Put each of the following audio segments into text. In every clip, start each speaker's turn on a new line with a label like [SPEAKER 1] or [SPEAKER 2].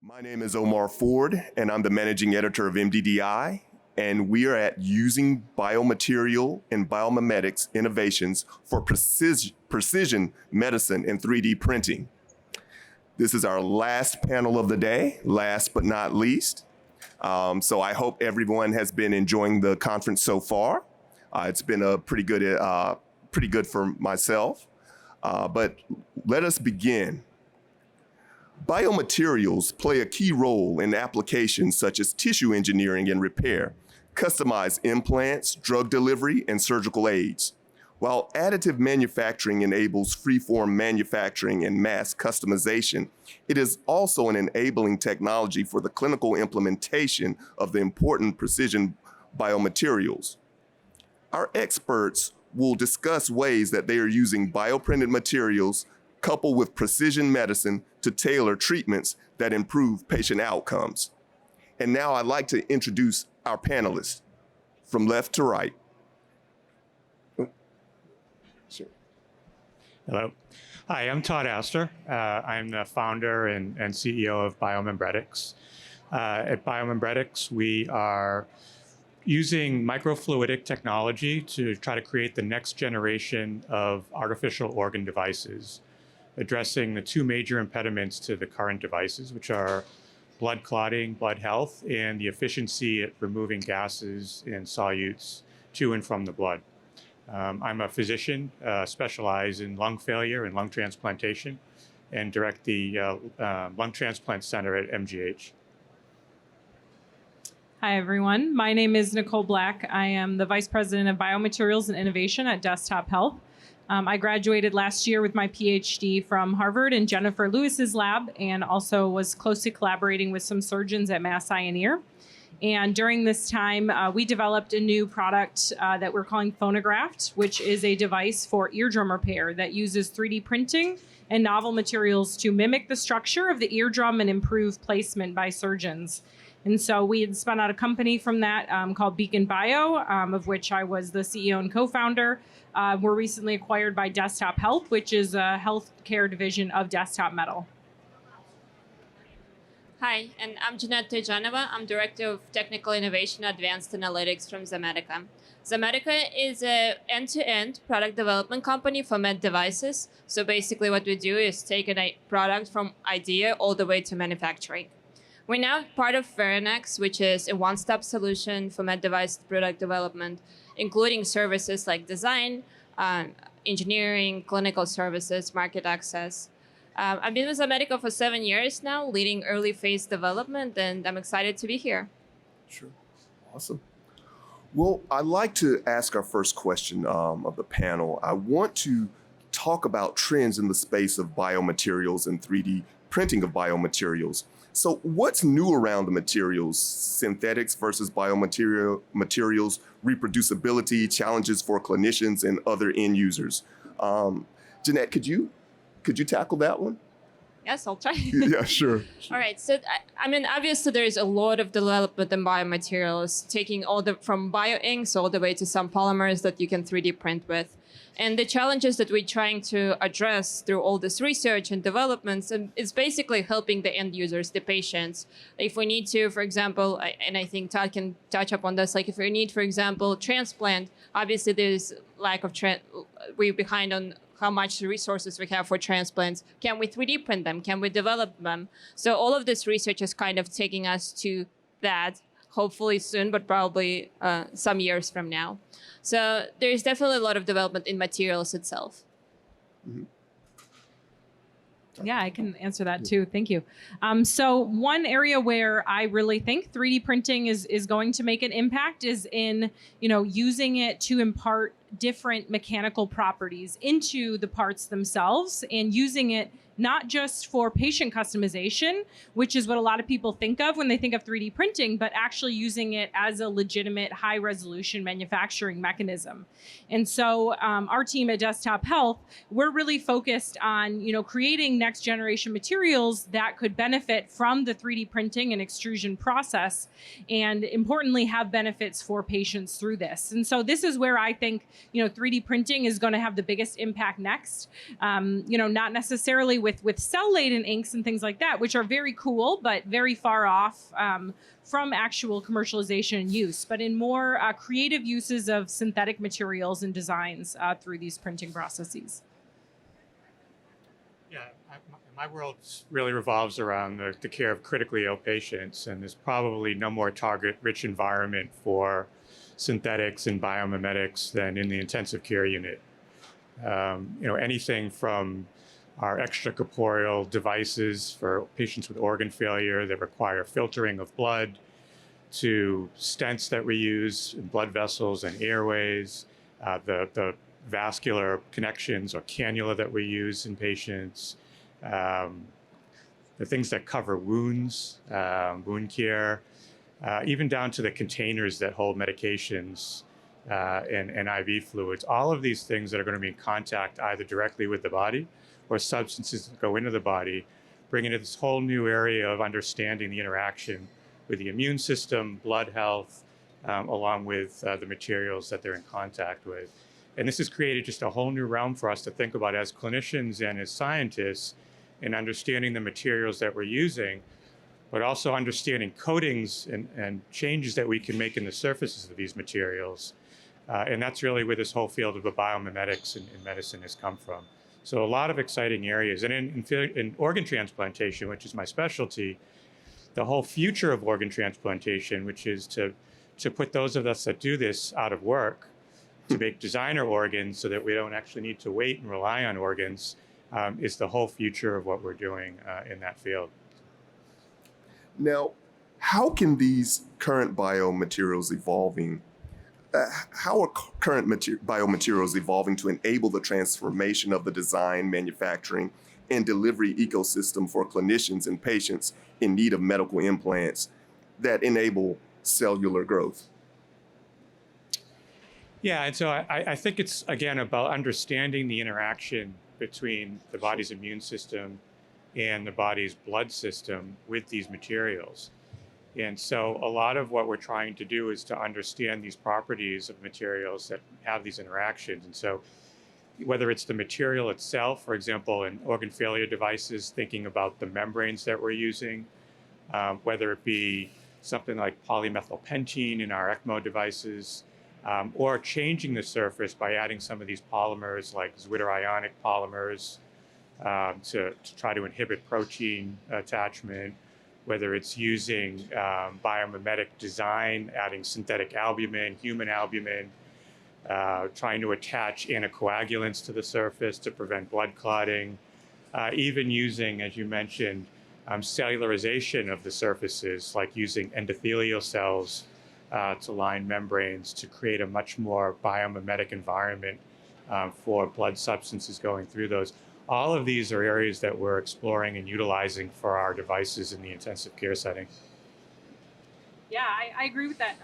[SPEAKER 1] My name is Omar Ford, and I'm the managing editor of MDDI, and we are at Using Biomaterial and Biomimetics Innovations for Precision Medicine and 3D Printing. This is our last panel of the day, last but not least. So I hope everyone has been enjoying the conference so far. It's been a pretty good for myself. But let us begin. Biomaterials play a key role in applications such as tissue engineering and repair, customized implants, drug delivery, and surgical aids. While additive manufacturing enables free-form manufacturing and mass customization, it is also an enabling technology for the clinical implementation of the important precision biomaterials. Our experts will discuss ways that they are using bioprinted materials coupled with precision medicine to tailor treatments that improve patient outcomes. And now I'd like to introduce our panelists from left to right. Sure.
[SPEAKER 2] Hello. Hi, I'm Todd Astor. I'm the founder and CEO of Biomimetics. At Biomimetics, we are using microfluidic technology to try to create the next generation of artificial organ devices, addressing the two major impediments to the current devices, which are blood clotting, blood health, and the efficiency at removing gases and solutes to and from the blood. I'm a physician, specialize in lung failure and lung transplantation, and direct the Lung Transplant Center at MGH.
[SPEAKER 3] Hi, everyone. My name is Nicole Black. I am the Vice President of Biomaterials and Innovation at Desktop Health. I graduated last year with my PhD from Harvard in Jennifer Lewis's lab, and also was closely collaborating with some surgeons at Mass Eye and Ear. And during this time, we developed a new product that we're calling Phonograft, which is a device for eardrum repair that uses 3D printing and novel materials to mimic the structure of the eardrum and improve placement by surgeons. And so we had spun out a company from that called Beacon Bio, of which I was the CEO and co-founder. We're recently acquired by Desktop Health, which is a healthcare division of Desktop Metal.
[SPEAKER 4] Hi, and I'm Jeanette Tejanova. I'm Director of Technical Innovation Advanced Analytics from Zomedica. Zomedica is an end-to-end product development company for med devices. So basically what we do is take a product from idea all the way to manufacturing. We're now part of Veranex, which is a one-stop solution for med device product development, including services like design, engineering, clinical services, market access. I've been with Zomedica for 7 years now, leading early phase development, and I'm excited to be here.
[SPEAKER 1] Sure. Awesome. Well, I'd like to ask our first question of the panel. I want to talk about trends in the space of biomaterials and 3D printing of biomaterials. So what's new around the materials, synthetics versus biomaterials, reproducibility, challenges for clinicians and other end users? Jeanette, could you tackle that one?
[SPEAKER 4] Yes, I'll try.
[SPEAKER 1] Yeah, sure.
[SPEAKER 4] All right. So, I mean, obviously, there's a lot of development in biomaterials, taking from bioinks all the way to some polymers that you can 3D print with. And the challenges that we're trying to address through all this research and developments is basically helping the end users, the patients. If we need to, for example, and I think Todd can touch up on this, like if we need, for example, transplant, obviously there's lack of, we're behind on how much resources we have for transplants. Can we 3D print them? Can we develop them? So all of this research is kind of taking us to that, hopefully soon, but probably some years from now. So there's definitely a lot of development in materials itself.
[SPEAKER 1] Mm-hmm.
[SPEAKER 3] Yeah, I can answer that too. Thank you. So one area where I really think 3D printing is going to make an impact is in, using it to impart different mechanical properties into the parts themselves, and using it not just for patient customization, which is what a lot of people think of when they think of 3D printing, but actually using it as a legitimate high resolution manufacturing mechanism. And so our team at Desktop Health, we're really focused on, creating next generation materials that could benefit from the 3D printing and extrusion process, and importantly have benefits for patients through this. And so this is where I think, 3D printing is going to have the biggest impact next, not necessarily with with cell-laden inks and things like that, which are very cool, but very far off from actual commercialization and use, but in more creative uses of synthetic materials and designs through these printing processes.
[SPEAKER 2] Yeah, my world really revolves around the care of critically ill patients, and there's probably no more target-rich environment for synthetics and biomimetics than in the intensive care unit. Anything from our extracorporeal devices for patients with organ failure that require filtering of blood, to stents that we use in blood vessels and airways, the vascular connections or cannula that we use in patients, the things that cover wounds, wound care, even down to the containers that hold medications and IV fluids. All of these things that are going to be in contact either directly with the body or substances that go into the body, bring into this whole new area of understanding the interaction with the immune system, blood health, along with the materials that they're in contact with. And this has created just a whole new realm for us to think about as clinicians and as scientists in understanding the materials that we're using, but also understanding coatings and changes that we can make in the surfaces of these materials. And that's really where this whole field of the biomimetics in medicine has come from. So a lot of exciting areas. And in organ transplantation, which is my specialty, the whole future of organ transplantation, which is to put those of us that do this out of work, to make designer organs so that we don't actually need to wait and rely on organs, is the whole future of what we're doing in that field.
[SPEAKER 1] Now, how can these current biomaterials evolving, how are current biomaterials evolving to enable the transformation of the design, manufacturing, and delivery ecosystem for clinicians and patients in need of medical implants that enable cellular growth?
[SPEAKER 2] Yeah, and so I think it's, again, about understanding the interaction between the body's immune system and the body's blood system with these materials. And so a lot of what we're trying to do is to understand these properties of materials that have these interactions. And so whether it's the material itself, for example, in organ failure devices, thinking about the membranes that we're using, whether it be something like polymethylpentene in our ECMO devices, or changing the surface by adding some of these polymers like zwitterionic polymers to try to inhibit protein attachment, whether it's using biomimetic design, adding synthetic albumin, human albumin, trying to attach anticoagulants to the surface to prevent blood clotting, even using, as you mentioned, cellularization of the surfaces, like using endothelial cells to line membranes to create a much more biomimetic environment for blood substances going through those. All of these are areas that we're exploring and utilizing for our devices in the intensive care setting.
[SPEAKER 3] Yeah, I agree with that.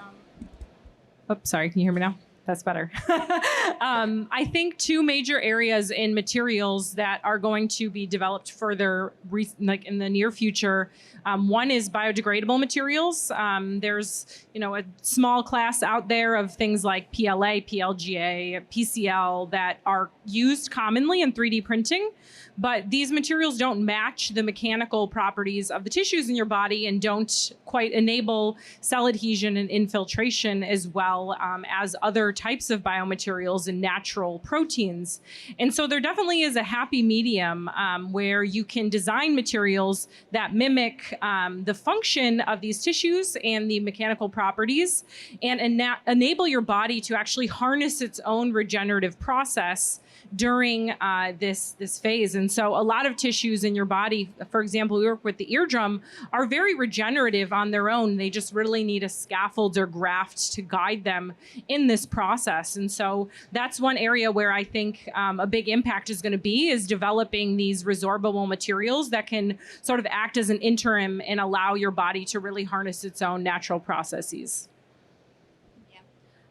[SPEAKER 3] Sorry, can you hear me now? That's better. I think two major areas in materials that are going to be developed further, like in the near future. One is biodegradable materials. There's, a small class out there of things like PLA, PLGA, PCL that are used commonly in 3D printing. But these materials don't match the mechanical properties of the tissues in your body and don't quite enable cell adhesion and infiltration as well as other types of biomaterials and natural proteins. And so there definitely is a happy medium where you can design materials that mimic the function of these tissues and the mechanical properties and enable your body to actually harness its own regenerative process during this phase. And so a lot of tissues in your body, for example, we work with the eardrum, are very regenerative on their own. They just really need a scaffold or graft to guide them in this process. And so that's one area where I think a big impact is going to be is developing these resorbable materials that can sort of act as an interim and allow your body to really harness its own natural processes.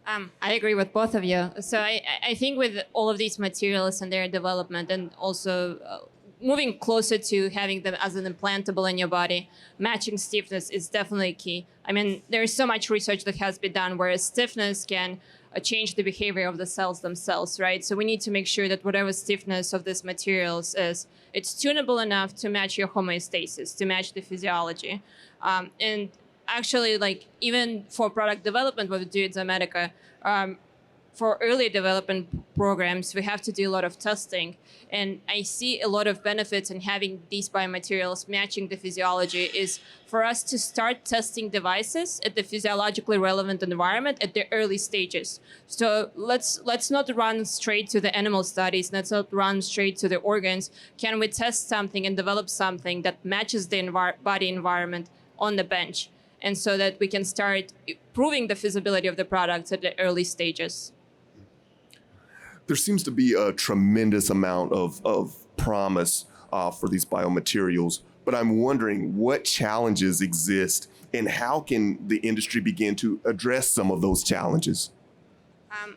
[SPEAKER 4] I agree with both of you. So I think with all of these materials and their development and also moving closer to having them as an implantable in your body, matching stiffness is definitely key. I mean, there's so much research that has been done where stiffness can change the behavior of the cells themselves, right? So we need to make sure that whatever stiffness of these materials is, it's tunable enough to match your homeostasis, to match the physiology. And actually, like even for product development, what we do at Zomedica, for early development programs, we have to do a lot of testing. And I see a lot of benefits in having these biomaterials matching the physiology is for us to start testing devices at the physiologically relevant environment at the early stages. So let's not run straight to the animal studies. Let's not run straight to the organs. Can we test something and develop something that matches the body environment on the bench? And so that we can start proving the feasibility of the products at the early stages.
[SPEAKER 1] There seems to be a tremendous amount of promise for these biomaterials, but I'm wondering what challenges exist and how can the industry begin to address some of those challenges?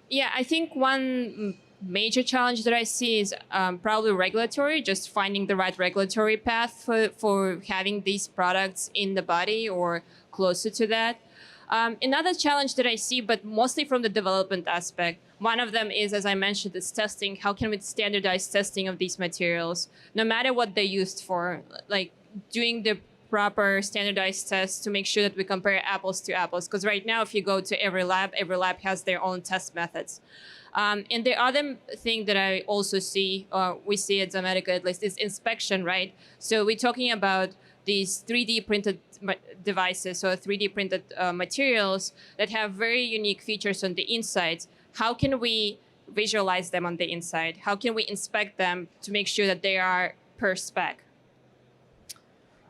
[SPEAKER 4] Yeah, I think one major challenge that I see is probably regulatory, just finding the right regulatory path for having these products in the body or closer to that. Another challenge that I see, but mostly from the development aspect, one of them is, as I mentioned, is testing. How can we standardize testing of these materials, no matter what they're used for, like doing the proper standardized tests to make sure that we compare apples to apples. Because right now, if you go to every lab has their own test methods. And the other thing that I also see, we see at Zomedica at least, is inspection, right? So we're talking about these 3D printed devices or 3D printed materials that have very unique features on the inside. How can we visualize them on the inside? How can we inspect them to make sure that they are per spec?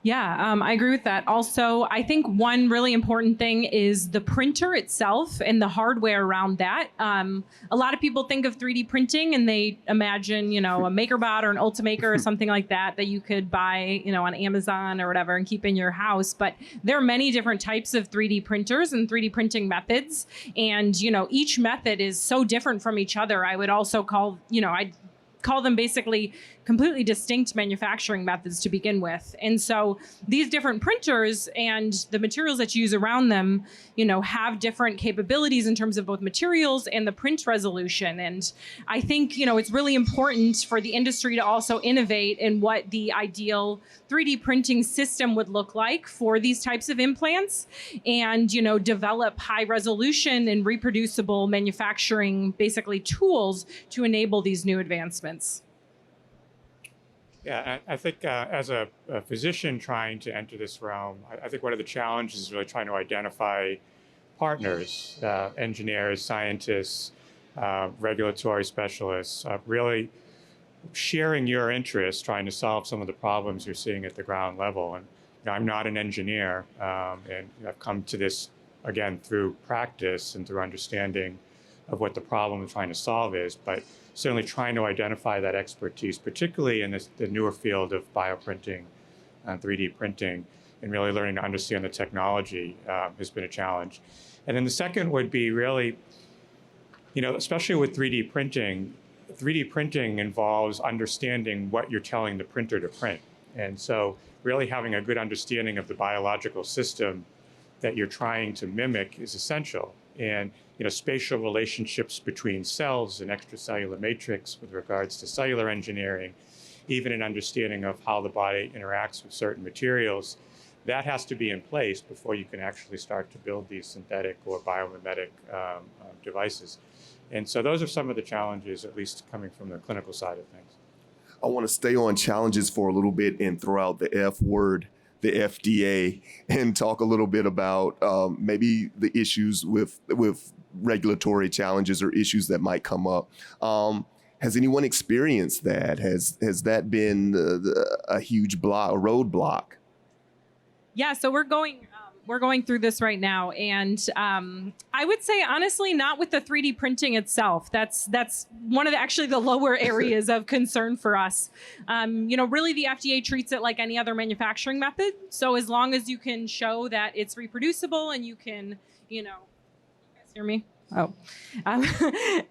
[SPEAKER 3] Yeah, I agree with that. Also, I think one really important thing is the printer itself and the hardware around that. A lot of people think of 3D printing and they imagine, a MakerBot or an Ultimaker or something like that you could buy, on Amazon or whatever and keep in your house. But there are many different types of 3D printers and 3D printing methods. And, each method is so different from each other. I would also I'd call them basically completely distinct manufacturing methods to begin with. And so these different printers and the materials that you use around them, have different capabilities in terms of both materials and the print resolution. And I think, it's really important for the industry to also innovate in what the ideal 3D printing system would look like for these types of implants and, develop high resolution and reproducible manufacturing, basically tools to enable these new advancements.
[SPEAKER 2] Yeah, I think as a physician trying to enter this realm, I think one of the challenges is really trying to identify partners, engineers, scientists, regulatory specialists, really sharing your interests, trying to solve some of the problems you're seeing at the ground level. And I'm not an engineer, and I've come to this, again, through practice and through understanding of what the problem we're trying to solve is, but certainly trying to identify that expertise, particularly in the newer field of bioprinting and 3D printing, and really learning to understand the technology has been a challenge. And then the second would be really, especially with 3D printing involves understanding what you're telling the printer to print. And so really having a good understanding of the biological system that you're trying to mimic is essential. And spatial relationships between cells and extracellular matrix with regards to cellular engineering, even an understanding of how the body interacts with certain materials, that has to be in place before you can actually start to build these synthetic or biomimetic devices. And so those are some of the challenges, at least coming from the clinical side of things.
[SPEAKER 1] I want to stay on challenges for a little bit and throw out the F word, the FDA, and talk a little bit about maybe the issues with regulatory challenges or issues that might come up. Has anyone experienced that? Has that been a huge roadblock?
[SPEAKER 3] Yeah, so we're going through this right now, and I would say honestly, not with the 3D printing itself. That's one of the lower areas of concern for us. Really, the FDA treats it like any other manufacturing method. So as long as you can show that it's reproducible and you can, you guys hear me?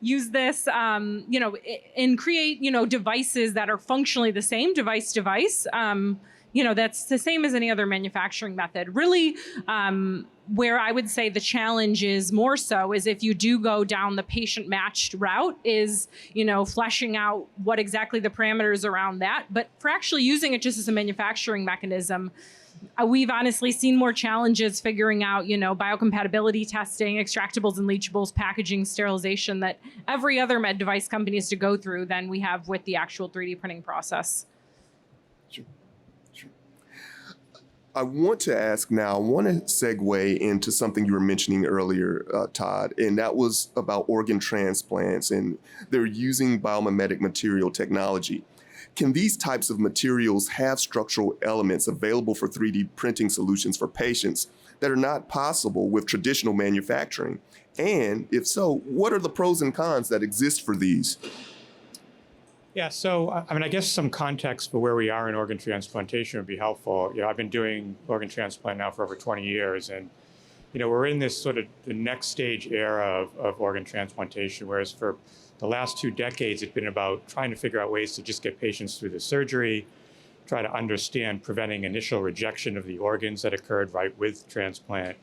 [SPEAKER 3] use this, and create, devices that are functionally the same, device to device. That's the same as any other manufacturing method. Really, where I would say the challenge is more so is if you do go down the patient matched route is, fleshing out what exactly the parameters around that. But for actually using it just as a manufacturing mechanism, we've honestly seen more challenges figuring out, biocompatibility testing, extractables and leachables, packaging, sterilization that every other med device company has to go through than we have with the actual 3D printing process.
[SPEAKER 1] Sure. I want to segue into something you were mentioning earlier, Todd, and that was about organ transplants, and they're using biomimetic material technology. Can these types of materials have structural elements available for 3D printing solutions for patients that are not possible with traditional manufacturing? And if so, what are the pros and cons that exist for these?
[SPEAKER 2] Yeah, so I guess some context for where we are in organ transplantation would be helpful. I've been doing organ transplant now for over 20 years, and we're in this sort of the next stage era of organ transplantation, whereas for the last 2 decades, it's been about trying to figure out ways to just get patients through the surgery, try to understand preventing initial rejection of the organs that occurred right with transplant,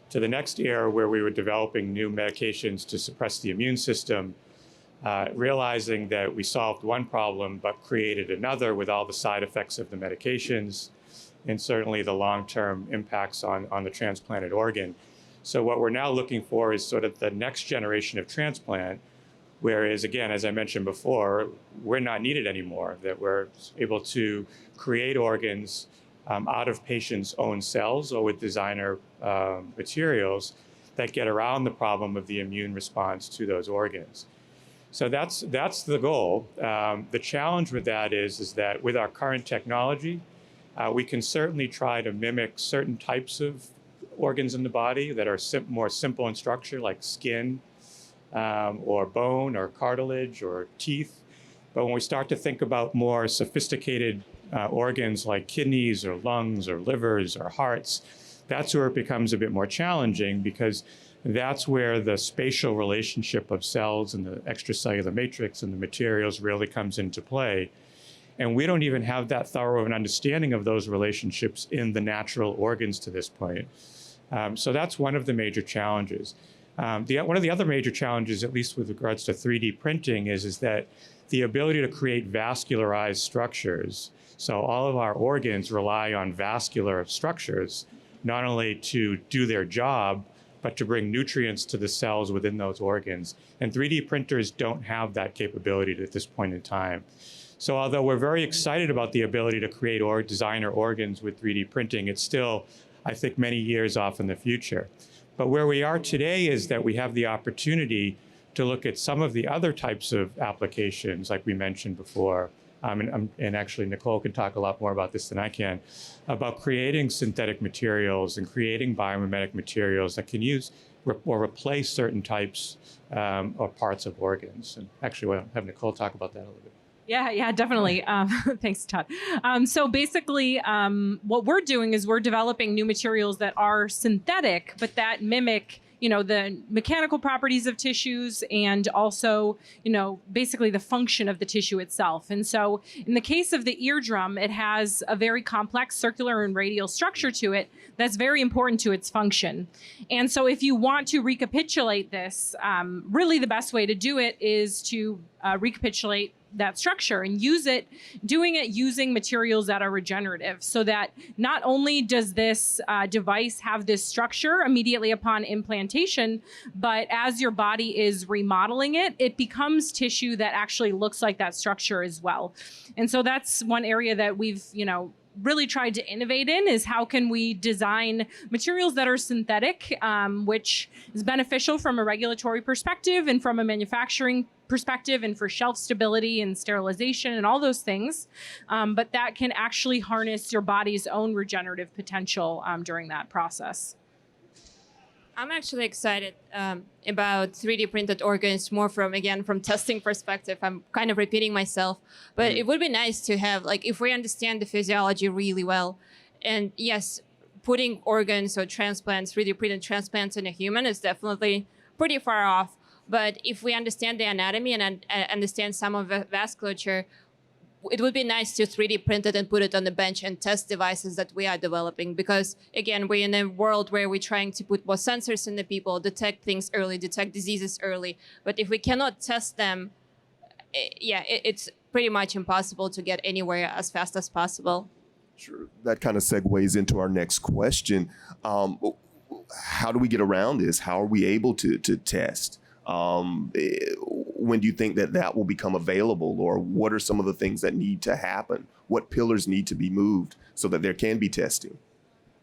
[SPEAKER 2] to the next era where we were developing new medications to suppress the immune system, realizing that we solved one problem but created another with all the side effects of the medications and certainly the long-term impacts on the transplanted organ. So what we're now looking for is sort of the next generation of transplant, whereas, again, as I mentioned before, we're not needed anymore, that we're able to create organs out of patients' own cells or with designer materials that get around the problem of the immune response to those organs. So that's the goal. The challenge with that is that with our current technology, we can certainly try to mimic certain types of organs in the body that are more simple in structure, like skin, or bone or cartilage or teeth. But when we start to think about more sophisticated organs like kidneys or lungs or livers or hearts, that's where it becomes a bit more challenging, because that's where the spatial relationship of cells and the extracellular matrix and the materials really comes into play. And we don't even have that thorough of an understanding of those relationships in the natural organs to this point. So that's one of the major challenges. One of the other major challenges, at least with regards to 3D printing, is that the ability to create vascularized structures. So all of our organs rely on vascular structures, not only to do their job, but to bring nutrients to the cells within those organs. And 3D printers don't have that capability at this point in time. So although we're very excited about the ability to create or designer organs with 3D printing, it's still, I think, many years off in the future. But where we are today is that we have the opportunity to look at some of the other types of applications, like we mentioned before. And actually, Nicole can talk a lot more about this than I can, about creating synthetic materials and creating biomimetic materials that can use or replace certain types or parts of organs. And actually, we'll have Nicole talk about that a little bit.
[SPEAKER 3] Yeah, definitely. Thanks, Todd. So basically, what we're doing is we're developing new materials that are synthetic, but that mimic, the mechanical properties of tissues and also, basically the function of the tissue itself. And so in the case of the eardrum, it has a very complex circular and radial structure to it that's very important to its function. And so if you want to recapitulate this, really the best way to do it is to recapitulate that structure and doing it using materials that are regenerative, so that not only does this device have this structure immediately upon implantation, but as your body is remodeling it, it becomes tissue that actually looks like that structure as well. And so that's one area that we've, really tried to innovate in, is how can we design materials that are synthetic, which is beneficial from a regulatory perspective and from a manufacturing perspective and for shelf stability and sterilization and all those things, but that can actually harness your body's own regenerative potential during that process.
[SPEAKER 4] I'm actually excited about 3D printed organs more from testing perspective. I'm kind of repeating myself, but it would be nice to have, if we understand the physiology really well, and yes, putting organs or transplants, 3D printed transplants in a human is definitely pretty far off. But if we understand the anatomy and understand some of the vasculature, it would be nice to 3D print it and put it on the bench and test devices that we are developing. Because again, we're in a world where we're trying to put more sensors in the people, detect things early, detect diseases early. But if we cannot test them, it's pretty much impossible to get anywhere as fast as possible.
[SPEAKER 1] Sure. That kind of segues into our next question. How do we get around this? How are we able to test? When do you think that will become available, or what are some of the things that need to happen? What pillars need to be moved so that there can be testing?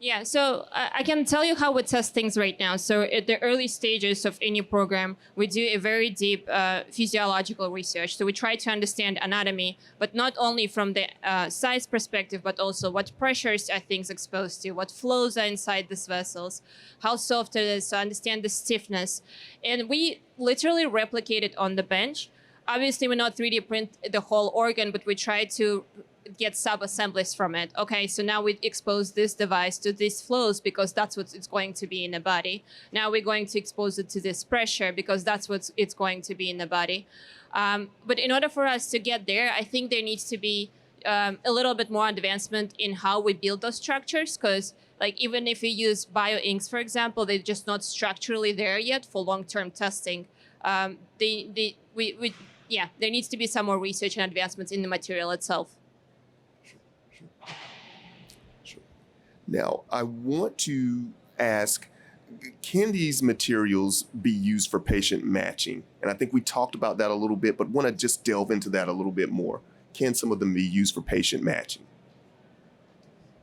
[SPEAKER 4] Yeah, so I can tell you how we test things right now. So at the early stages of any program, we do a very deep physiological research. So we try to understand anatomy, but not only from the size perspective, but also what pressures are things exposed to, what flows are inside these vessels, how soft it is, so understand the stiffness. And we literally replicate it on the bench. Obviously, we not 3D print the whole organ, but we try to get sub-assemblies from it. Okay, so now we expose this device to these flows because that's what it's going to be in the body. Now we're going to expose it to this pressure because that's what it's going to be in the body. But in order for us to get there, I think there needs to be a little bit more advancement in how we build those structures, because like even if we use bioinks, for example, they're just not structurally there yet for long-term testing. There needs to be some more research and advancements in the material itself.
[SPEAKER 1] Sure. Now, I want to ask, can these materials be used for patient matching? And I think we talked about that a little bit, but want to just delve into that a little bit more. Can some of them be used for patient matching?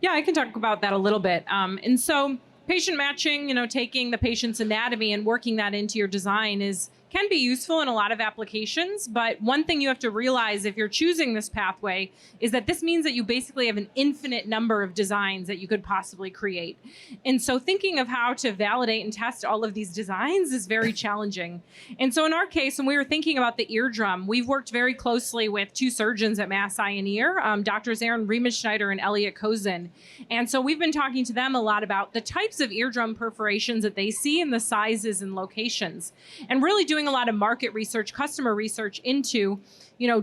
[SPEAKER 3] Yeah, I can talk about that a little bit. And so patient matching, taking the patient's anatomy and working that into your design can be useful in a lot of applications. But one thing you have to realize if you're choosing this pathway is that this means that you basically have an infinite number of designs that you could possibly create. And so thinking of how to validate and test all of these designs is very challenging. And so in our case, when we were thinking about the eardrum, we've worked very closely with two surgeons at Mass Eye and Ear, Drs. Aaron Riemenschneider and Elliot Kozin. And so we've been talking to them a lot about the types of eardrum perforations that they see and the sizes and locations, and really doing a lot of market research, customer research into,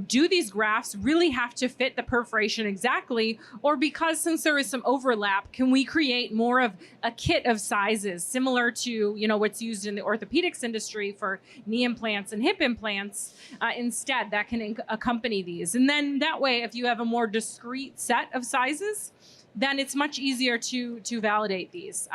[SPEAKER 3] do these grafts really have to fit the perforation exactly? Or because since there is some overlap, can we create more of a kit of sizes similar to, what's used in the orthopedics industry for knee implants and hip implants instead that can accompany these? And then that way, if you have a more discrete set of sizes, then it's much easier to validate these.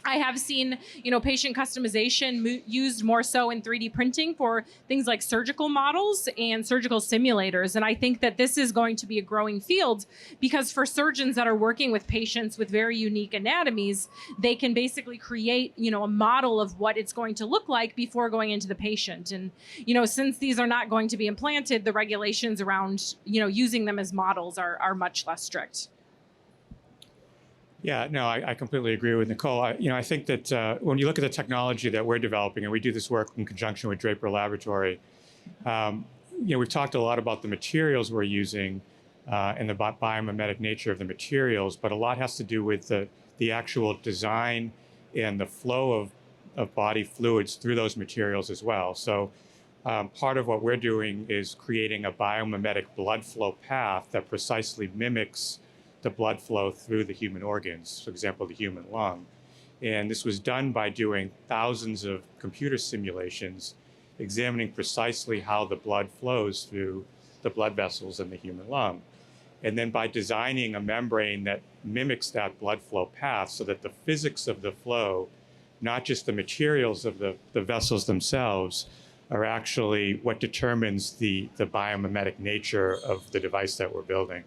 [SPEAKER 3] I have seen, patient customization used more so in 3D printing for things like surgical models and surgical simulators. And I think that this is going to be a growing field because for surgeons that are working with patients with very unique anatomies, they can basically create, a model of what it's going to look like before going into the patient. And, since these are not going to be implanted, the regulations around, using them as models are much less strict.
[SPEAKER 2] Yeah, no, I completely agree with Nicole. I think that when you look at the technology that we're developing, and we do this work in conjunction with Draper Laboratory, we've talked a lot about the materials we're using and the biomimetic nature of the materials, but a lot has to do with the actual design and the flow of body fluids through those materials as well. So part of what we're doing is creating a biomimetic blood flow path that precisely mimics the blood flow through the human organs, for example, the human lung. And this was done by doing thousands of computer simulations, examining precisely how the blood flows through the blood vessels in the human lung. And then by designing a membrane that mimics that blood flow path so that the physics of the flow, not just the materials of the vessels themselves, are actually what determines the biomimetic nature of the device that we're building.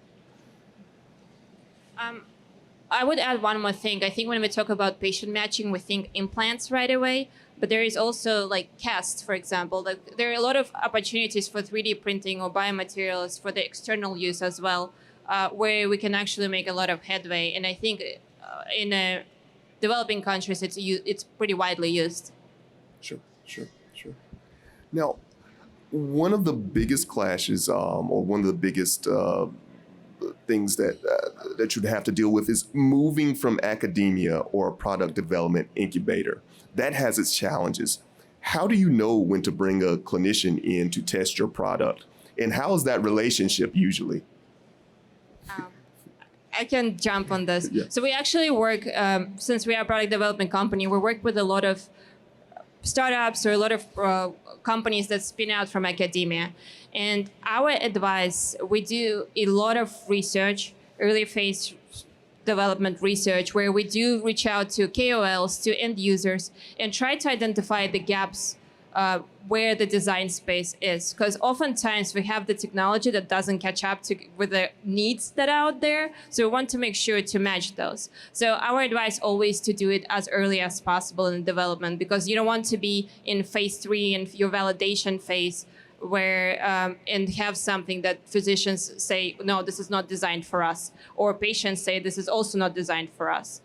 [SPEAKER 4] I would add one more thing. I think when we talk about patient matching, we think implants right away, but there is also like casts, for example. Like there are a lot of opportunities for 3D printing or biomaterials for the external use as well, where we can actually make a lot of headway. And I think in developing countries, it's pretty widely used. Sure.
[SPEAKER 1] Now, one of the biggest clashes, or one of the biggest things that you'd have to deal with is moving from academia or a product development incubator. That has its challenges. How do you know when to bring a clinician in to test your product? And how is that relationship usually?
[SPEAKER 4] I can jump on this.
[SPEAKER 1] Yeah.
[SPEAKER 4] So we actually work, since we are a product development company, we work with a lot of startups or a lot of companies that spin out from academia. And our advice, we do a lot of research, early phase development research, where we do reach out to KOLs, to end users, and try to identify the gaps where the design space is. Because oftentimes we have the technology that doesn't catch up with the needs that are out there. So we want to make sure to match those. So our advice always to do it as early as possible in development, because you don't want to be in phase 3 and your validation phase where and have something that physicians say, no, this is not designed for us, or patients say this is also not designed for us.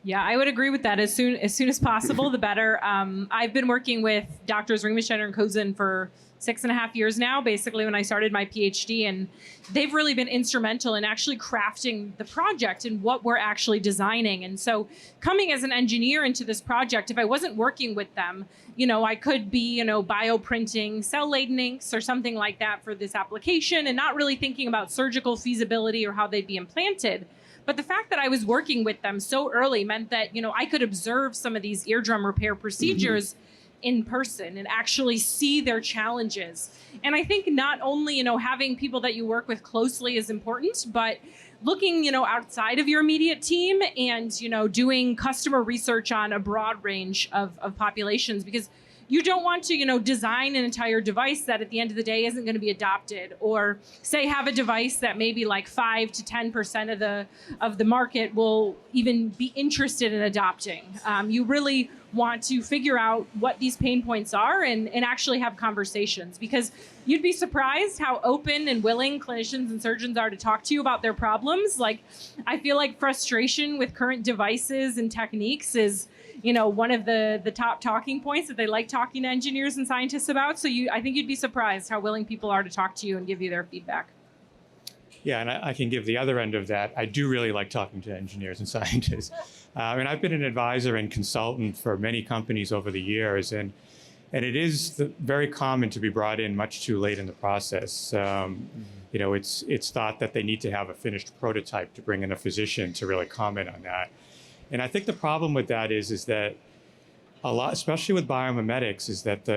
[SPEAKER 3] Yeah, I would agree with that. As soon as possible, the better. I've been working with doctors Ringmeister and Kozin for 6.5 years now, basically when I started my PhD, and they've really been instrumental in actually crafting the project and what we're actually designing. And so coming as an engineer into this project, if I wasn't working with them, I could be, bioprinting cell-laden inks or something like that for this application and not really thinking about surgical feasibility or how they'd be implanted. But the fact that I was working with them so early meant that, I could observe some of these eardrum repair procedures in person and actually see their challenges. And I think not only, having people that you work with closely is important, but looking, outside of your immediate team and, doing customer research on a broad range of populations, because you don't want to, design an entire device that at the end of the day isn't going to be adopted, or say have a device that maybe like 5 to 10% of the market will even be interested in adopting. You really want to figure out what these pain points are and actually have conversations, because you'd be surprised how open and willing clinicians and surgeons are to talk to you about their problems. Like, I feel like frustration with current devices and techniques is one of the top talking points that they like talking to engineers and scientists about. So I think you'd be surprised how willing people are to talk to you and give you their feedback.
[SPEAKER 2] Yeah, and I can give the other end of that. I do really like talking to engineers and scientists. And I've been an advisor and consultant for many companies over the years, and it is very common to be brought in much too late in the process. It's thought that they need to have a finished prototype to bring in a physician to really comment on that. And I think the problem with that is that a lot, especially with biomimetics, is that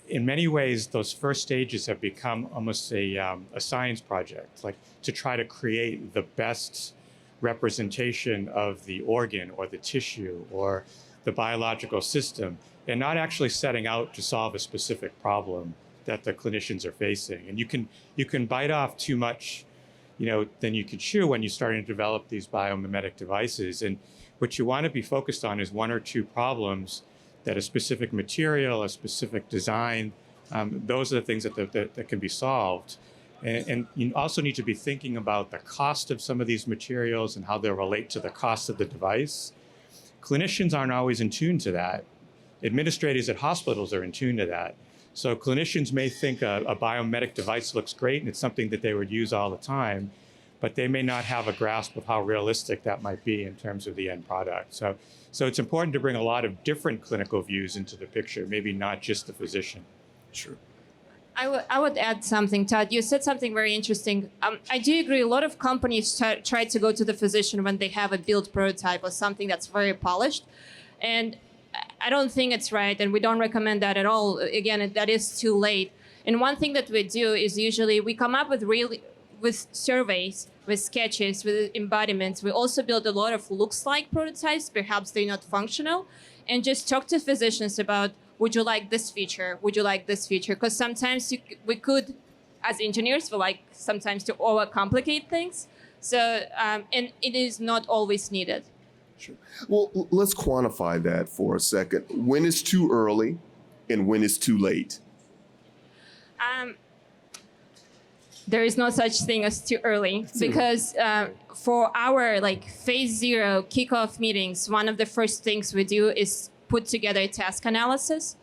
[SPEAKER 2] in many ways those first stages have become almost a science project, like to try to create the best representation of the organ or the tissue or the biological system, and not actually setting out to solve a specific problem that the clinicians are facing. And you can bite off too much, than you can chew when you're starting to develop these biomimetic devices. And what you want to be focused on is 1 or 2 problems that a specific material, a specific design, those are the things that can be solved. And you also need to be thinking about the cost of some of these materials and how they'll relate to the cost of the device. Clinicians aren't always in tune to that. Administrators at hospitals are in tune to that. So clinicians may think a biomimetic device looks great and it's something that they would use all the time, but they may not have a grasp of how realistic that might be in terms of the end product. So it's important to bring a lot of different clinical views into the picture, maybe not just the physician.
[SPEAKER 1] Sure.
[SPEAKER 4] I would add something, Todd. You said something very interesting. I do agree. A lot of companies try to go to the physician when they have a built prototype or something that's very polished. And I don't think it's right, and we don't recommend that at all. Again, that is too late. And one thing that we do is usually we come up with surveys, with sketches, with embodiments. We also build a lot of looks-like prototypes. Perhaps they're not functional, and just talk to physicians about, would you like this feature? Would you like this feature? Because sometimes we could, as engineers, we like sometimes to overcomplicate things. So, and it is not always needed.
[SPEAKER 1] Sure. Well, let's quantify that for a second. When is too early and when is too late?
[SPEAKER 4] There is no such thing as too early, because for our phase 0 kickoff meetings, one of the first things we do is put together a task analysis.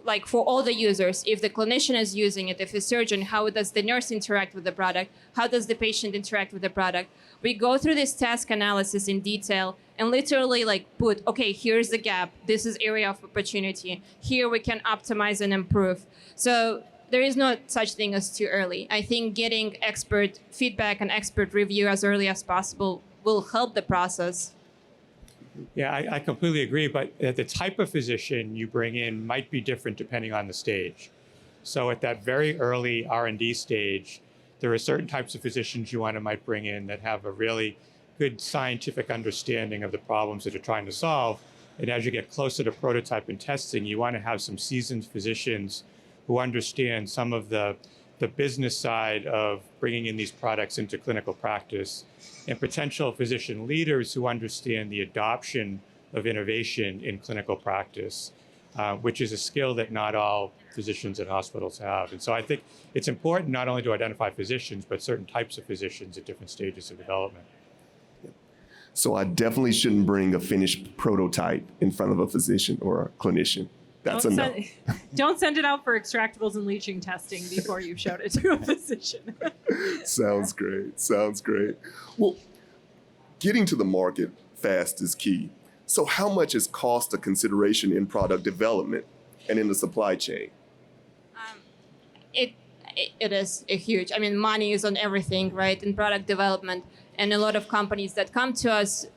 [SPEAKER 4] like for all the users, if the clinician is using it, if the surgeon, how does the nurse interact with the product? How does the patient interact with the product? We go through this task analysis in detail and literally like put, okay, here's the gap. This is area of opportunity. Here we can optimize and improve. So there is no such thing as too early. I think getting expert feedback and expert review as early as possible will help the process.
[SPEAKER 2] Yeah, I completely agree, but the type of physician you bring in might be different depending on the stage. So at that very early R&D stage, there are certain types of physicians you might bring in that have a really good scientific understanding of the problems that you're trying to solve. And as you get closer to prototype and testing, you want to have some seasoned physicians who understand some of the business side of bringing in these products into clinical practice, and potential physician leaders who understand the adoption of innovation in clinical practice, which is a skill that not all physicians at hospitals have. And so I think it's important not only to identify physicians, but certain types of physicians at different stages of development.
[SPEAKER 1] So I definitely shouldn't bring a finished prototype in front of a physician or a clinician. That's enough.
[SPEAKER 3] Don't send it out for extractables and leaching testing before you've showed it to a physician.
[SPEAKER 1] Sounds great. Sounds great. Well, getting to the market fast is key. So how much is cost a consideration in product development and in the supply chain?
[SPEAKER 4] It is a huge, I mean, money is on everything, right, in product development. And a lot of companies that come to us,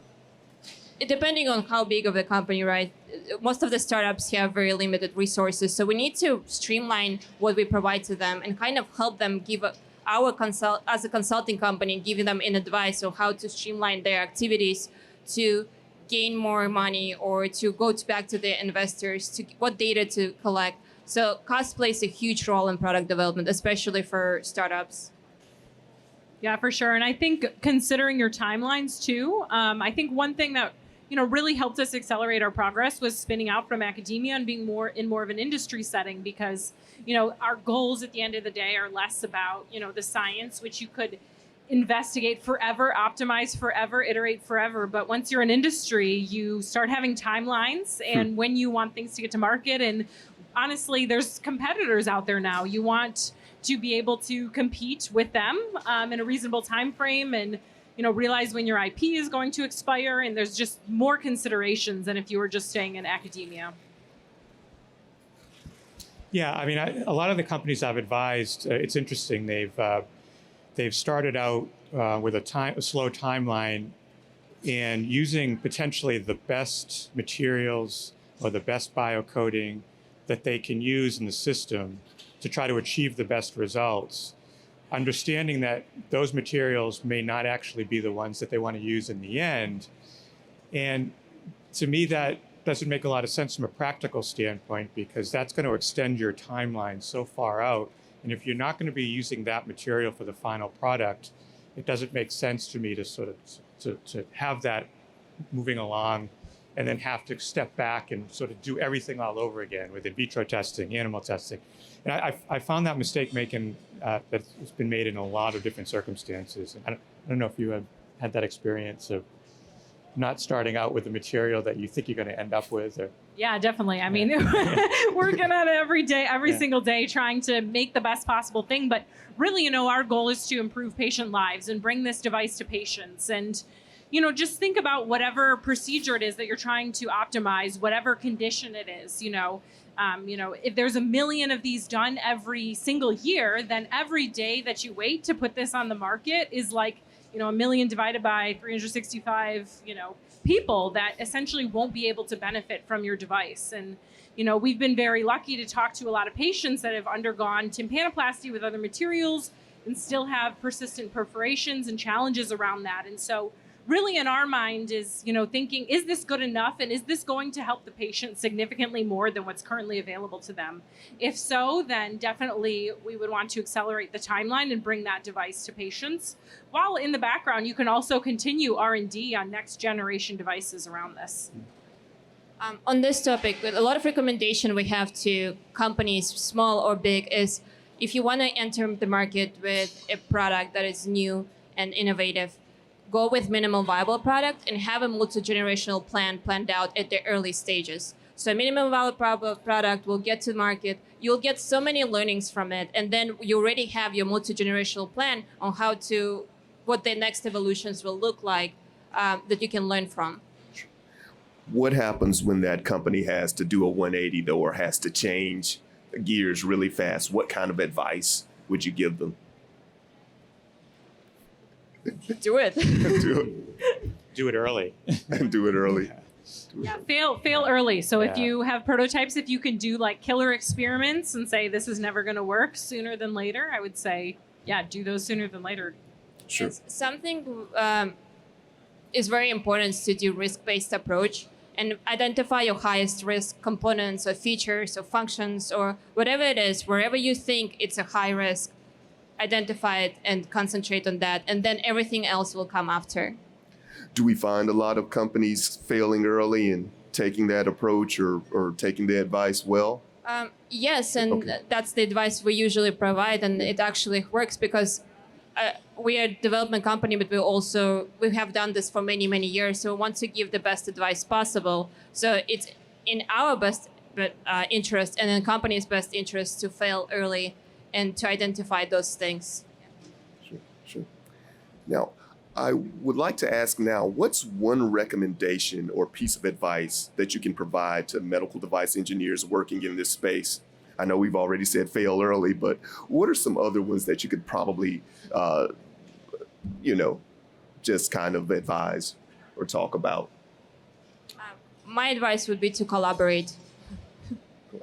[SPEAKER 4] depending on how big of the company, right, most of the startups have very limited resources. So we need to streamline what we provide to them and kind of help them give as a consulting company, giving them an advice on how to streamline their activities to gain more money or to go back to the investors, to what data to collect. So cost plays a huge role in product development, especially for startups.
[SPEAKER 3] Yeah, for sure. And I think considering your timelines too, I think one thing that really helped us accelerate our progress was spinning out from academia and being more of an industry setting, because our goals at the end of the day are less about the science, which you could investigate forever, optimize forever, iterate forever. But once you're in industry, you start having timelines and when you want things to get to market. And honestly, there's competitors out there now. You want to be able to compete with them in a reasonable time frame, and realize when your IP is going to expire, and there's just more considerations than if you were just staying in academia.
[SPEAKER 2] Yeah, I mean, a lot of the companies I've advised, it's interesting. They've started out with a slow timeline and using potentially the best materials or the best biocoating that they can use in the system to try to achieve the best results, understanding that those materials may not actually be the ones that they want to use in the end. And to me, that doesn't make a lot of sense from a practical standpoint, because that's going to extend your timeline so far out. And if you're not going to be using that material for the final product, it doesn't make sense to me to sort of to have that moving along and then have to step back and sort of do everything all over again with in vitro testing, animal testing. And I found that mistake making that's been made in a lot of different circumstances. I don't know if you have had that experience of not starting out with the material that you think you're going to end up with. Or...
[SPEAKER 3] Yeah, definitely. I mean, working on it every day, every single day, trying to make the best possible thing. But really, our goal is to improve patient lives and bring this device to patients. And just think about whatever procedure it is that you're trying to optimize, whatever condition it is. If there's 1 million of these done every single year, then every day that you wait to put this on the market is like, 1 million divided by 365, people that essentially won't be able to benefit from your device. And, we've been very lucky to talk to a lot of patients that have undergone tympanoplasty with other materials and still have persistent perforations and challenges around that. And so really in our mind is, thinking, is this good enough? And is this going to help the patient significantly more than what's currently available to them? If so, then definitely we would want to accelerate the timeline and bring that device to patients. While in the background, you can also continue R&D on next generation devices around this.
[SPEAKER 4] On this topic, a lot of recommendation we have to companies, small or big, is if you want to enter the market with a product that is new and innovative, go with minimal viable product and have a multi-generational plan planned out at the early stages. So minimum viable product will get to market. You'll get so many learnings from it. And then you already have your multi-generational plan on what the next evolutions will look like that you can learn from.
[SPEAKER 1] What happens when that company has to do a 180 though, or has to change gears really fast? What kind of advice would you give them?
[SPEAKER 4] Do it.
[SPEAKER 2] Do it early.
[SPEAKER 1] And do it early.
[SPEAKER 3] Yeah, fail early. So if
[SPEAKER 2] Yeah.
[SPEAKER 3] you have prototypes, if you can do like killer experiments and say this is never going to work sooner than later, I would say, yeah, do those sooner than later.
[SPEAKER 1] Sure.
[SPEAKER 4] Something is very important to do risk-based approach and identify your highest risk components or features or functions or whatever it is, wherever you think it's a high risk, identify it and concentrate on that, and then everything else will come after.
[SPEAKER 1] Do we find a lot of companies failing early and taking that approach or taking the advice well?
[SPEAKER 4] Yes, and
[SPEAKER 1] Okay.
[SPEAKER 4] that's the advice we usually provide, and it actually works because we are a development company, but we have done this for many, many years. So we want to give the best advice possible. So it's in our best interest and in the company's best interest to fail early and to identify those things.
[SPEAKER 1] Sure. Now, I would like to ask now, what's one recommendation or piece of advice that you can provide to medical device engineers working in this space? I know we've already said fail early, but what are some other ones that you could probably, just kind of advise or talk about?
[SPEAKER 4] My advice would be to collaborate.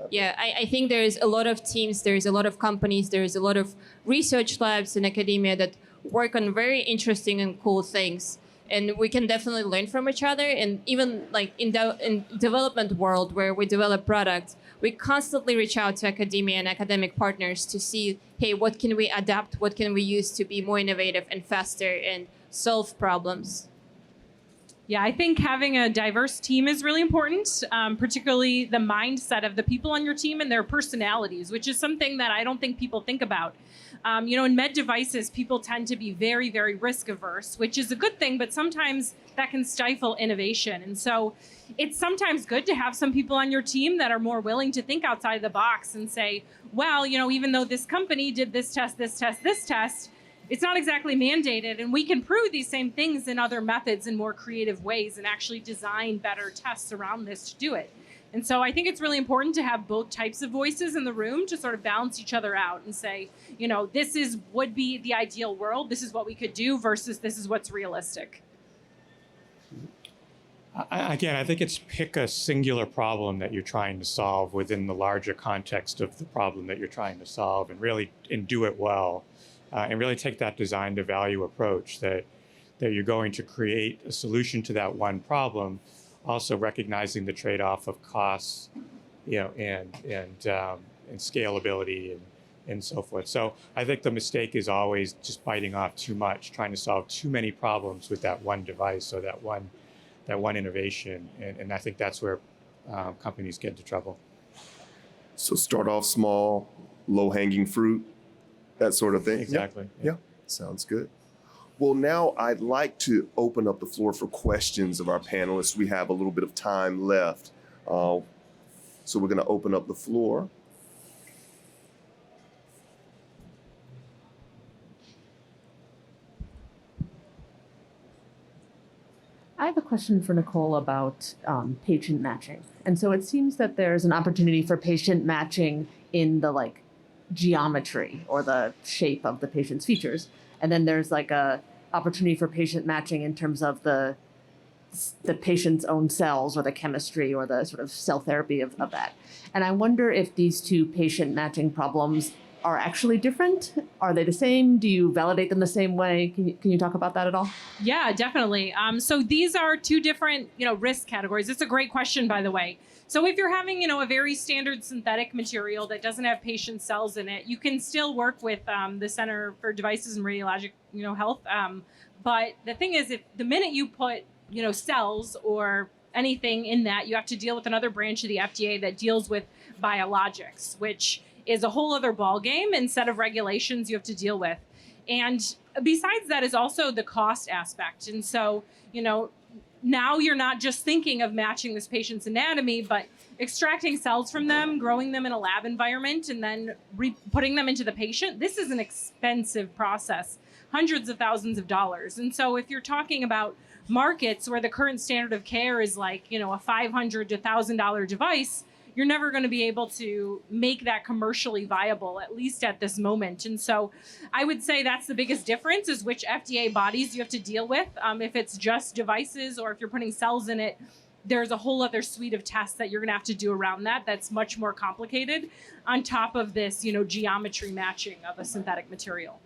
[SPEAKER 4] Yeah, I think there's a lot of teams, there's a lot of companies, there's a lot of research labs in academia that work on very interesting and cool things. And we can definitely learn from each other. And even like in development world where we develop products, we constantly reach out to academia and academic partners to see, hey, what can we adapt? What can we use to be more innovative and faster and solve problems?
[SPEAKER 3] Yeah, I think having a diverse team is really important, particularly the mindset of the people on your team and their personalities, which is something that I don't think people think about. In med devices, people tend to be very, very risk averse, which is a good thing, but sometimes that can stifle innovation. And so it's sometimes good to have some people on your team that are more willing to think outside the box and say, well, even though this company did this test, it's not exactly mandated, and we can prove these same things in other methods in more creative ways and actually design better tests around this to do it. And so I think it's really important to have both types of voices in the room to sort of balance each other out and say, this would be the ideal world, this is what we could do versus this is what's realistic.
[SPEAKER 2] I think it's pick a singular problem that you're trying to solve within the larger context of the problem that you're trying to solve and do it well. And really take that design to value approach that you're going to create a solution to that one problem, also recognizing the trade-off of costs, and scalability and so forth. So I think the mistake is always just biting off too much, trying to solve too many problems with that one device or that one innovation. And I think that's where companies get into trouble.
[SPEAKER 1] So start off small, low-hanging fruit, that sort of thing.
[SPEAKER 2] Exactly.
[SPEAKER 1] Yeah. Sounds good. Well, now I'd like to open up the floor for questions of our panelists. We have a little bit of time left. So we're going to open up the floor.
[SPEAKER 5] I have a question for Nicole about patient matching. And so it seems that there's an opportunity for patient matching in the geometry or the shape of the patient's features. And then there's a opportunity for patient matching in terms of the patient's own cells or the chemistry or the sort of cell therapy of that. And I wonder if these two patient matching problems are actually different. Are they the same? Do you validate them the same way? Can you talk about that at all?
[SPEAKER 3] Yeah, definitely. So these are two different, risk categories. It's a great question, by the way. So if you're having, a very standard synthetic material that doesn't have patient cells in it, you can still work with the Center for Devices and Radiologic, Health. But the thing is, if the minute you put, cells or anything in that, you have to deal with another branch of the FDA that deals with biologics, which is a whole other ballgame and set of regulations you have to deal with. And besides that is also the cost aspect. And so, now you're not just thinking of matching this patient's anatomy, but extracting cells from them, growing them in a lab environment, and then putting them into the patient. This is an expensive process, hundreds of thousands of dollars. And so if you're talking about markets where the current standard of care is like, a $500 to $1,000 device, you're never going to be able to make that commercially viable, at least at this moment. And so I would say that's the biggest difference, is which FDA bodies you have to deal with. If it's just devices or if you're putting cells in it, there's a whole other suite of tests that you're going to have to do around that. That's much more complicated on top of this, geometry matching of a synthetic material.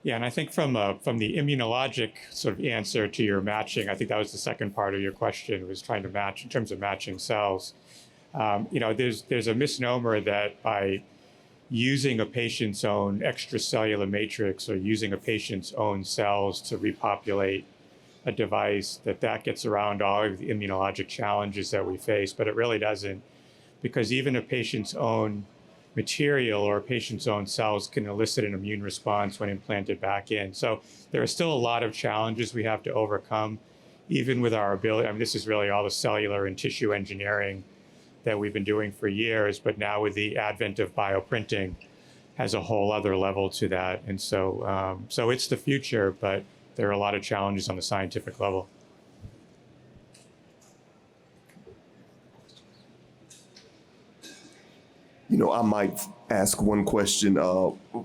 [SPEAKER 2] Yeah, and I think from the immunologic sort of answer to your matching, I think that was the second part of your question, was trying to match in terms of matching cells. There's a misnomer that by using a patient's own extracellular matrix or using a patient's own cells to repopulate a device, that gets around all of the immunologic challenges that we face, but it really doesn't, because even a patient's own material or a patient's own cells can elicit an immune response when implanted back in. So there are still a lot of challenges we have to overcome, even with our ability. I mean, this is really all the cellular and tissue engineering that we've been doing for years, but now with the advent of bioprinting has a whole other level to that. And so, so it's the future, but there are a lot of challenges on the scientific level.
[SPEAKER 1] I might ask one question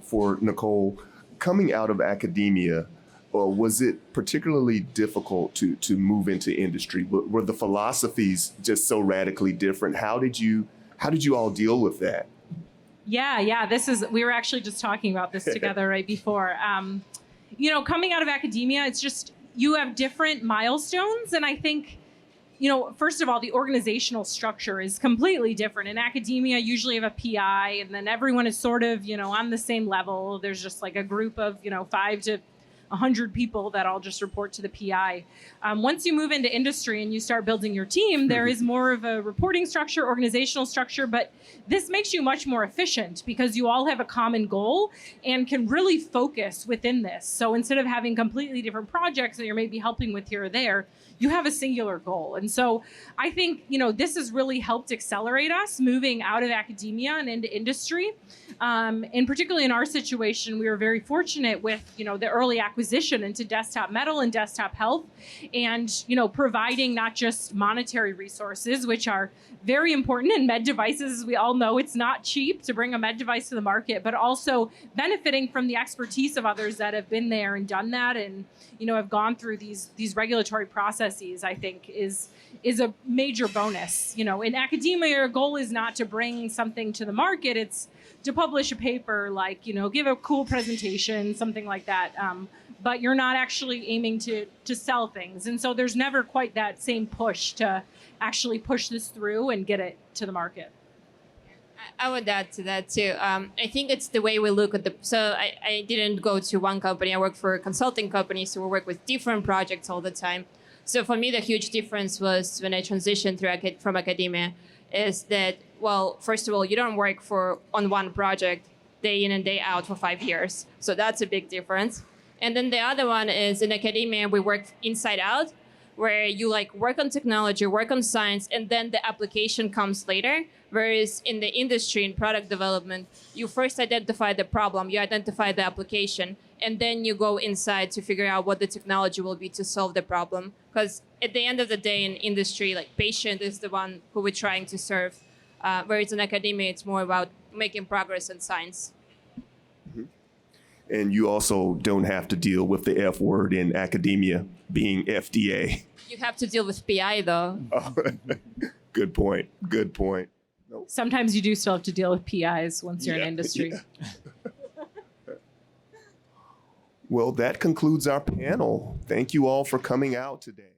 [SPEAKER 1] for Nicole. Coming out of academia, was it particularly difficult to move into industry? Were the philosophies just so radically different? How did you all deal with that?
[SPEAKER 3] Yeah. We were actually just talking about this together right before. Coming out of academia, it's just, you have different milestones. And I think, first of all, the organizational structure is completely different. In academia, usually you have a PI, and then everyone is sort of, on the same level. There's just like a group of, 5 to 100 people that all just report to the PI. Once you move into industry and you start building your team, there is more of a reporting structure, organizational structure, but this makes you much more efficient because you all have a common goal and can really focus within this. So instead of having completely different projects that you're maybe helping with here or there, you have a singular goal. And so I think, this has really helped accelerate us moving out of academia and into industry. And particularly in our situation, we were very fortunate with, the early acquisition into Desktop Metal and Desktop Health, and, providing not just monetary resources, which are very important in med devices. As we all know, it's not cheap to bring a med device to the market, but also benefiting from the expertise of others that have been there and done that, and, have gone through these regulatory processes, I think is a major bonus. In academia, your goal is not to bring something to the market. It's to publish a paper, like, give a cool presentation, something like that. But you're not actually aiming to sell things. And so there's never quite that same push to actually push this through and get it to the market.
[SPEAKER 4] I would add to that too. I think it's the way we look at so I didn't go to one company. I work for a consulting company, so we work with different projects all the time. So for me, the huge difference was when I transitioned from academia is that, well, first of all, you don't work on one project day in and day out for 5 years. So that's a big difference. And then the other one is in academia, we work inside out, where you work on technology, work on science, and then the application comes later. Whereas in the industry, in product development, you first identify the problem, you identify the application, and then you go inside to figure out what the technology will be to solve the problem. Because at the end of the day in industry, patient is the one who we're trying to serve. Whereas in academia, it's more about making progress in science.
[SPEAKER 1] Mm-hmm. And you also don't have to deal with the F word in academia, being FDA.
[SPEAKER 4] You have to deal with PI, though.
[SPEAKER 1] Oh, good point. Good point. Nope.
[SPEAKER 3] Sometimes you do still have to deal with PIs once you're in industry.
[SPEAKER 1] Yeah. Well, that concludes our panel. Thank you all for coming out today.